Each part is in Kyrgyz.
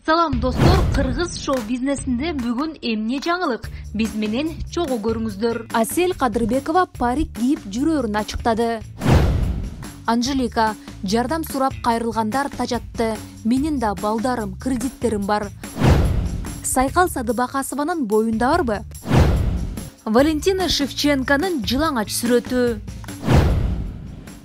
Салам достор, Кыргыз шоу бизнесинде бүгүн эмне жаңылык? Биз менен чогуу көрүңүздөр. Асель Кадырбекова парик кийип жүрөөрүн ачыктады. Анжелика: жардам сурап кайрылгандар тажатты. Менин да балдарым, кредиттерим бар. Сайкал Садыбакасованын боюнда барбы? Валентина Шевченконун жылаңач сүрөтү.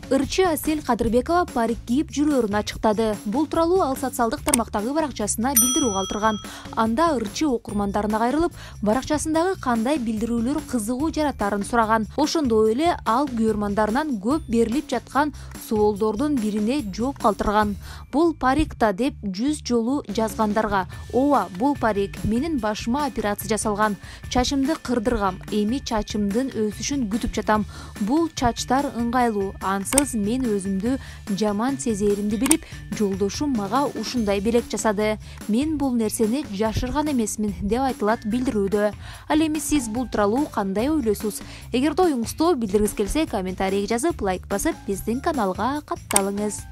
Ырчы Асель Кадырбекова парик кийип жүрөөрүн ачыктады. Бул тууралуу ал социалдык тармактагы баракчасына билдирүү калтырган. Анда ырчы окурмандарына кайрылып, баракчасындагы кандай билдирүүлөр кызыгуу жаратарын сураган. Ошондой эле ал күйөрмандарынан көп берилип жаткан суолдордун бирине жооп калтырган. Бул парикта деп 100 жолу жазгандарга: "Ооба, бул парик. Менин башыма операция жасалган. Чачымды кырдыргам. Эми чачымдын өсүшүн күтүп жатам. Бул чачтар ыңгайлуу. Ансыз мен өзүмдү жаман сезеримди билип, жолдошум мага ушундай белек жасады. Мен бул нерсени жашырган эмесмин" деп айтылат билдирүүдө. Ал эми сиз бул тууралуу кандай ойлойсуз? Эгерде оюңузду билдиргиңиз келсе, комментарийге жазып, лайк басып, биздин каналга катталыңыз.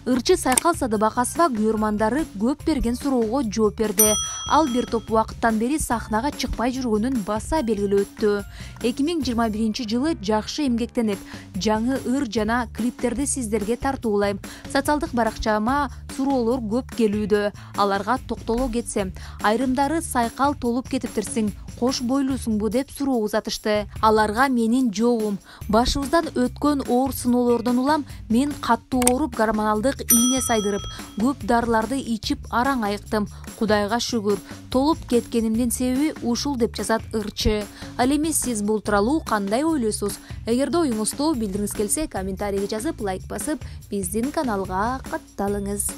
Ырчы Сайкал Садыбакасова күйөрмандары көп берген суроого жооп берди. Ал бир топ убакыттан бери сахнага чыкпай жүргөнүн баса белгилеп өттү. 2021-жылы жакшы эмгектенип, жаңы ыр жана клиптерди сиздерге тартуулайм. Социалдык баракчама суроолор көп келүүдө. Аларга токтоло кетсем, айрымдары сайкал толуп кетиптирсиң, кош бойлуусуңбу деп суроо узатышты. Аларга менин жообум: башыбыздан өткөн оор сыноолордон улам мен каттуу ооруп, гормоналдык ийне сайдырып, көп дарыларды ичип араң айыктым. Кудайга шүгүр, толуп кеткенимдин себеби ушул деп жазат ырчы. Ал эми сиз бул тууралуу кандай ойлойсуз? Эгерде оюңузду билдиргиңиз келсе, комментарийге жазып, лайк басып, биздин каналга катталыңыз.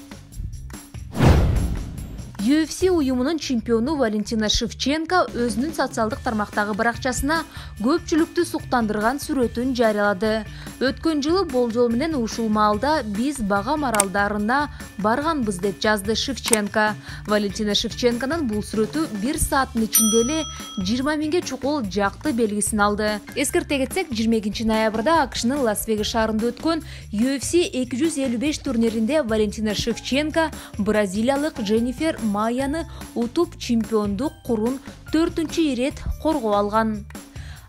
UFC уюмунун чемпиону Валентина Шевченко өзүнүн социалдык тармактагы баракчасына көпчүлүктү суктандырган сүрөтүн жарыялады. Өткөн жылы болжол менен ушул маалда биз Бага маралдарына барганбыз деп жазды Шевченко. Валентина Шевченконун бул сүрөтү 1 сааттын ичинде эле 20 миңге чукул жакты белгисин алды. Эскерте кетсек, 22 ноябрда АКШнын Лас-Вегас шаарында өткөн UFC 255 турниринде Валентина Шевченко бразилиялык Дженнифер Майяны утуп чемпиондук курун 4-чү ирет коргоп алган.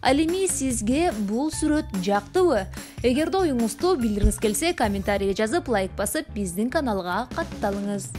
Ал эми сизге бул сүрөт жактыбы? Эгерде оюңузду билдиргиңиз келсе, комментарийге жазып, лайк басып, биздин каналга катталыңыз.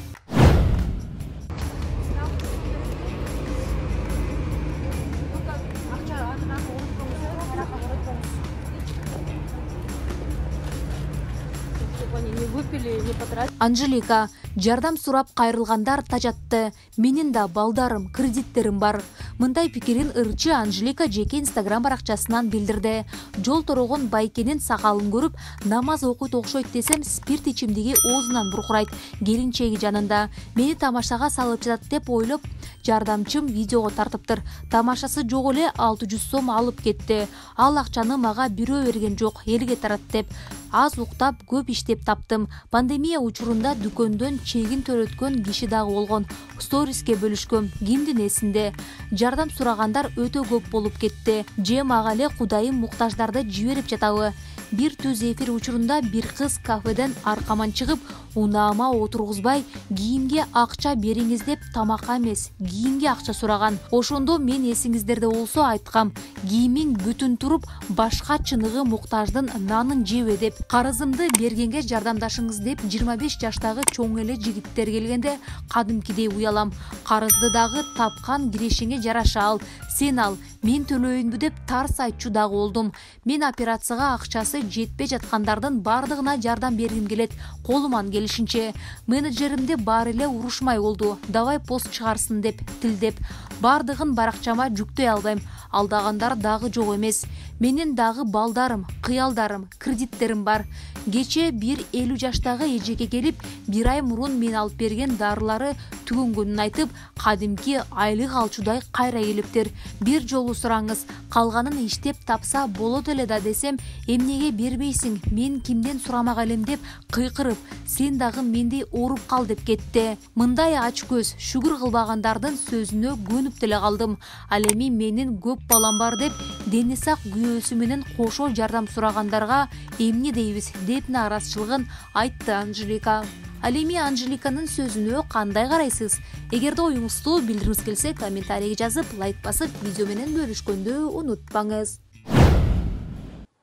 Анжелика: жардам сурап кайрылгандар тажатты. Менин да балдарым, кредиттерим бар. Мындай пикирин ырчы Анжелика жеке инстаграм баракчасынан билдирди. Жол торогон байкенин сакалын көрүп, намаз окуйт окшойт десем, спирт ичимдиги оозунан буркурайт. Келинчеги жанында. Мени тамашага салып жатат деп ойлоп, жардамчым видеого тартыптыр. Тамашасы жок эле 600 сом алып кетти. Ал акчаны мага бирөө берген жок, элге тарат деп. Аз уктап, көп иштеп таптым. Пандемия учурунда дүкөндөн чегин төрөткөн киши дагы болгон. Сториске бөлүшкөм, кимдин эсинде. Жардам сурагандар өтө көп болуп кетти. Же мага эле Кудайым муктаждарды жиберип жатабы? Бир түз эфир учурунда бир кыз кафеден аркаман чыгып, унаама отургузбай, кийимге акча бериңиз деп тамакка эмес, кийимге акча сураган. Ошондо мен эсиңиздерде болсо айткам: кийимиң бүтүн туруп, башка чыныгы муктаждын нанын жебе деп. Карызымды бергенге жардамдашыңыз деп 25 жаштагы чоң эле жигиттер келгенде кадимкидей уялам. Карызды дагы тапкан кирешеңе жараша ал, сен ал, мен төлөйүнбү деп тарс айтчу дагы болдум. Мен операцияга акчасы жетпей жаткандардын бардыгына жардам бергим келет, колуман келишинче. Менеджеримде баары эле урушмай болду. Давай пост чыгарсын деп тилдеп. Бардыгын баракчама жүктөй албайм. Алдагандар дагы жок эмес. Менин дагы балдарым, кыялдарым, кредиттерим бар. Кече бир 50 жаштагы эжеке келип, 1 ай мурун мен алып берген дарылары түгөнгөнүн айтып, кадимки айлык алчудай кайра келиптир. Бир жолу сураңыз, калганын иштеп тапса болот эле да десем, эмнеге бербейсиң, мен кимден сурамак элем деп кыйкырып, сен дагы мендей ооруп кал деп кетти. Мындай ач көз, шүгүр кылбагандардын сөзүнө көнүп деле калдым. Ал эми менин көп балам бар деп дени сак күйөөсү менен кошо жардам сурагандарга эмне дейбиз деп нааразычылыгын айтты Анжелика. Ал эми Анжеликанын сөзүнө кандай карайсыз? Эгерде оюңузду билдиргиңиз келсе, комментарийге жазып, лайк басып, видео менен бөлүшкөндү унутпаңыз.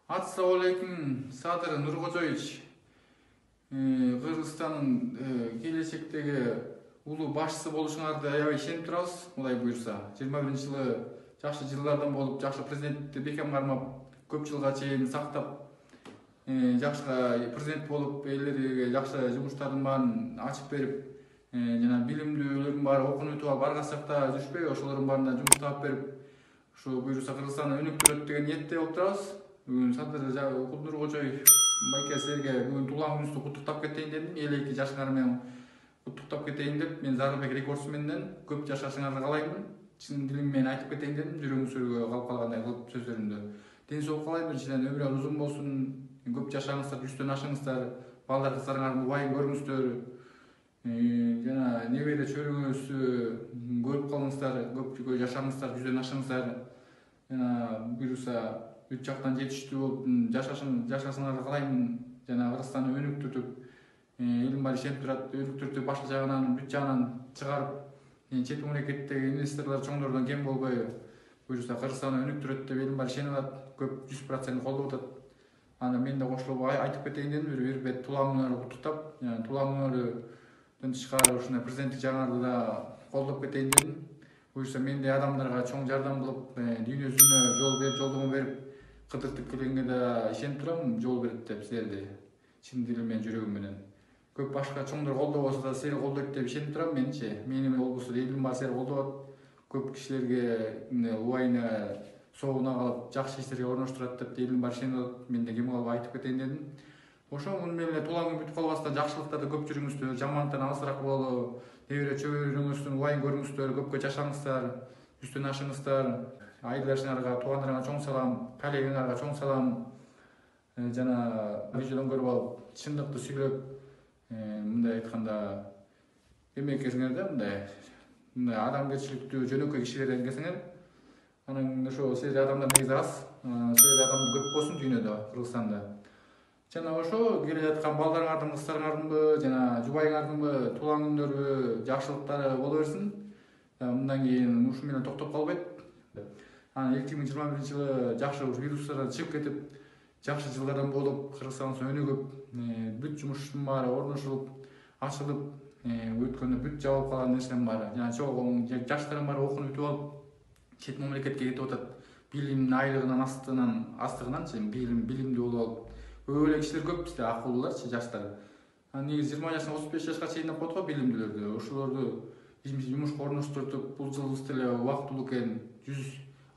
Assalamu alaikum, Sadır Nurkojovich. Kırgızstan'ın gelecekteki ulu başçısı boluşuңарды аябай ишенип турабыз. Мындай буюрса, 21-жылы жакшы жылдардан болуп, жакшы президент бекем кармап, көп жылга чейин сактап, жакшы президент болуп, элдерге жакшы жумуштардын баарын ачып берип, жана билимдүүлөрдүн баары окууну бүтүп алып, аргасакта жүрүшпөйбү, ошолордун баарына жумуш таап берип, ушу буюрса Кыргызстанды өнүктүрөт деген ниетте болуп турабыз. Бүгүн Садыр Нуркожоев байке силерге бүгүн туулган күнүңүздү куттуктап кетейин дедим. 52 жашыңар менен куттуктап кетейин деп, мен Зарылбек рекордсменден көп жашашыңарды каалаймын. Чын дилим менен айтып кетейин дедим, жүрөгүңүзгө калып калгандай кылып сөздөрүмдү. Ден соолук каалайм, биринчиден өмүрүңүз узун болсун, көп жашаңыздар, 100төн ашыңыздар, балдар кыздарыңардын убайын көрүңүздөр. Жана небере чөбөрөңүздү көрүп калыңыздар, көп жашаңыздар, 100дөн ашыңыздар. Жана буюрса 3 жактан жетиштүү болуп жашашыңарды каалаймын. Жана Кыргызстанды өнүктүрүп, элдин баары ишенип турат, өнүктүрүп башка жагынан, бүт жагынан чыгарып, чет мамлекеттеги инвесторлор чоңдордон кем болбой, буюрса Кыргызстанды өнүктүрөт деп элдин баары ишенип атат, көп 100% колдоп атат. Аны мен да кошулуп айтып кетейин дедим, бир бет туулган күнүңөрдү куттуктап, туулган күнүңөрдөн тышкары ушундай президенттик жагыңарды да колдоп кетейин дедим. Буюрса мен де адамдарга чоң жардам кылып, дүйнө жүзүнө жолдомо берип, кыдыртып келгенге да ишенип турам, жол берет деп силерди. Чын дилим менен, жүрөгүм менен. Көп башка чоңдор колдобосо да силер колдойт деп ишенип турам менчи. Мени менен болбосо да элдин баары силер колдоп атат. Көп кишилерге убайына соогуна калып, жакшы иштерге орноштурат деп элдин баары ишенип атат. Мен да кем калбай айтып кетейин дедим. Ошо муну менен туулган күн бүтүп калбастан жакшылыктарды көп жүрүңүздөр, жамандыктан алысыраак бололу, небере чөбөрөңүздүн убайын көрүңүздөр, көпкө жашаңыздар, 100төн ашыңыздар. Айылдашыңарга, туугандарыңарга чоң салам, коллегаңарга чоң салам. Жана видеодон көрүп алып, чындыкты сүйлөп, мындай айтканда эмекесиңер да, мындай адамгерчиликтүү, жөнөкөй кишилерден келсеңер, анан ошо силер адамдар негизи аз, силер адам көп болсун дүйнөдө, Кыргызстанда. Жана ошо келе жаткан балдарыңардын, кыздарыңардынбы, жана жубайыңардынбы туулган күндөрү жакшылыктары боло берсин. Мындан кийин ушу менен токтоп калбайт. 2021-жылы жакшы вирустардан чыгып кетип, жакшы жылдардан болуп, Кыргызстанда өнүгүп, бүт жумуштун баары орношулуп, ачылып, өткөндө бүт жабылып калган нерсенин баары, жана чогуу жаштардын баары окууну бүтүп алып, чет мамлекетке кетип атат. Билимдин айлыгынан астыгынанчы, билимдүү болуп алып. Көп эле кишилер көп бизде, акылдууларчы, жаштар. Негизи 20 жаштан 35 жашка чейин деп коет го билимдүүлөрдү. Ошолорду жумушка орноштуртуп, бул жылыбыз деле убактылуу экен, 100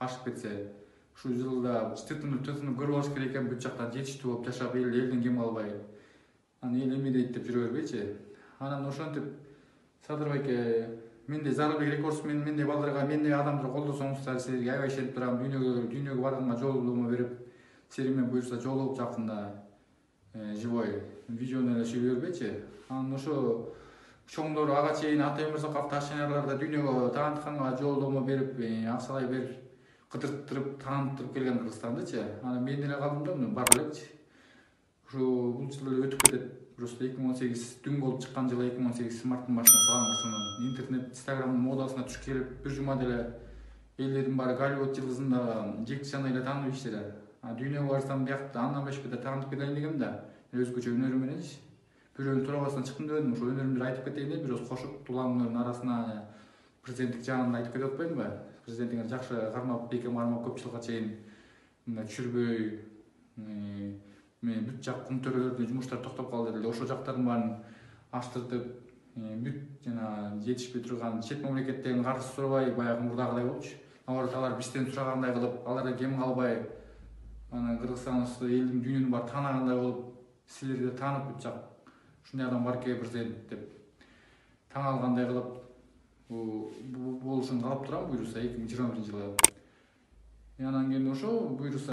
ашып кетсе, ушу жылда тытынып көрүп алыш керек экен, бүт жактан жетиштүү болуп жашап, элден кем калбай. Аны эл эме дейт деп жүрө бербейчи. Анан ошентип Садыр байке, мендей Зарылбек рекордсмен, мендей балдарга, мендей адамдарды колдосоңуздар, силерге аябай ишенип турам, дүйнөгө барганга жолдомо берип, силер менен буюрса жолугуп жакында живой видеону эле сүйлөй бербейчи. Анан ошо чоңдор ага чейин Ата Өмүрзаков Ташчанарлар да дүйнөгө таанытканга жолдомо берип, акчалай берип, кыдырттырып, тааныттырып келген Кыргызстандычы. Анан мен деле калдым да, бара элекчи. Ушу бул жыл эле өтүп кетет. Просто 2018 түн болуп чыккан жылы 2018 марттын башында салам интернет, Инстаграмдын модасына түшүп келип, бир жума деле элдердин баары Голливуд жылдызында жекчаны эле таанып иштелер. Дүйнөгө барсам биякта андан бешпеде таанып кетейин дегем да, өзгөчө өнөрүм мененчи. Бирөөнүн турабастан чыктым дебедим, ошо өнөрүмдү айтып кетейин деп, бирөөз кошуп, туулган күндөрдүн арасына президенттик жагын айтып кетип атпаймынбы? Президентиңер жакшы кармап, бекем кармап, көп жылга чейин түшүрбөй, бүт жак кумтөрөлөрдүн жумуштары токтоп калды деле, ошол жактардын баарын аштыртып, бүт жана жетишпей турган чет мамлекеттен карыз сурабай, баягы мурдагыдай болчу. Наоборот, алар бизден сурагандай кылып, алардан кем калбай, анан Кыргызстаныбызды элдин дүйнөнүн баары тааныгандай болуп, силерди таанып бүт жак ушундай адам бар экен президент деп таң алгандай кылып болушун каалап турам, буюрса 2021-жылы. Анан кийин ошо буюрса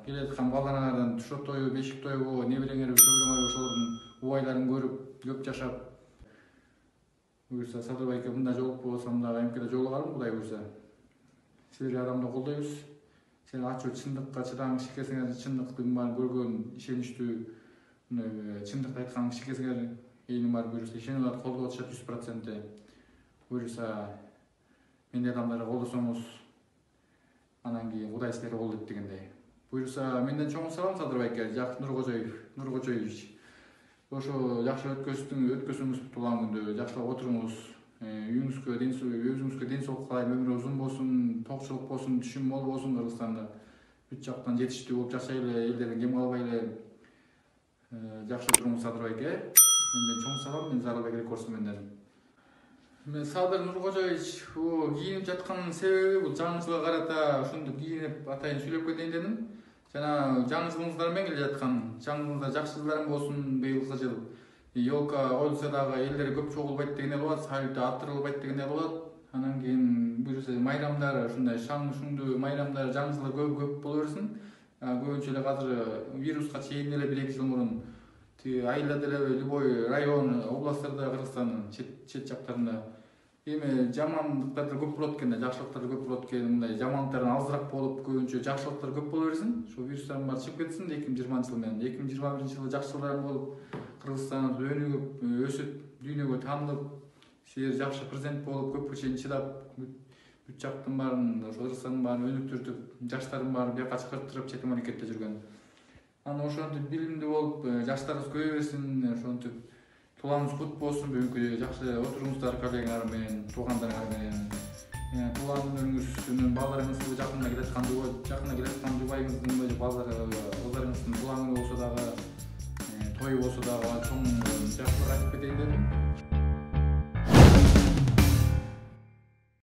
келе жаткан балдарыңардан туша тою, бешик тойбу, небереңер, чөбөрөңөр ошолордун убайларын көрүп, көп жашап, буюрса Садыр байке мында жолукпу болсом дагы эмкеде жолугармын, Кудай буюрса. Силер адамды колдойбуз. Силер ачуу чындыкка чыдаган киши экенсиңер, чындыктын баарын көргөн, ишеничтүү, чындыкты айткан киши экенсиңер, элим бар буюрса ишенип атат, колдоп атышат 100%. Буюрса мендей адамдарды колдосоңуз анан кийин Кудай силерге колдойт дегендей. Буюрса менден чоң салам Садырбайке, Жакып Нуркожоевич. Ошо жакшы өткөзүңүз туулган күндө, жакшылап отуруңуз. Өзүңүзгө ден соолук каалайм, өмүрү узун болсун, токчулук болсун, түшүм мол болсун Кыргызстанда. Бүт жактан жетиштүү болуп жашайлы, элдерден кем калбай эле жакшы отуруңуз Садырбайке. Менден чоң салам, мен Зарылбек Рекордсу менден. Мен Садыр Нуркожоевич, кийинип жаткан себеби бул жаңы жылга карата ошондо кийинип атайын сүйлөп кетейин дедим. Жана жаңы жылыңыздар менен келе жаткан, жаңы жылыңыздар жакшы жылдарың болсун быйылкы жыл. Елка коюлса дагы элдер көп чогулбайт деген эл болот, салютта аттырылбайт деген эл болот. Анан кийин буюрса майрамдар, ушундай шаң шуңдуу майрамдар, жаңы жылдар көп боло берсин. Көбүнчө эле азыр вируска чейин эле 1-2 жыл мурун айылда деле любой район, областтарда Кыргызстандын чет жактарында эми жамандыктар көп болот экен, жакшылыктар көп болот экен, мындай жамандыктардан азыраак болуп, көбүнчө жакшылыктар көп боло берсин. Ошо вирустардын баары чыгып кетсин 2020 жыл менен. 2021 жылы жакшы жылдар болуп, Кыргызстан өнүгүп, өсүп, дүйнөгө таанылып, силер жакшы президент болуп, көпкө чейин чыдап, бүт жактын баарын, Кыргызстандын баарын өнүктүрүп, жаштардын баарын бияка чакыртып, чет мамлекетте жүргөн. Анан ошентип билимдүү болуп, жаштарыбыз көбөйө берсин, ошентип туулганыңыз кут болсун, бүгүнкү жакшы отуруңуздар коллегалар менен, туугандарыңар менен. Туулган күнүңүздүн балдарыңызды жакында келаткан жубайыңыздын балдарыңыздын туулган күнү болсо дагы, тою болсо дагы чоң жакшылык айтып кетейин дедим.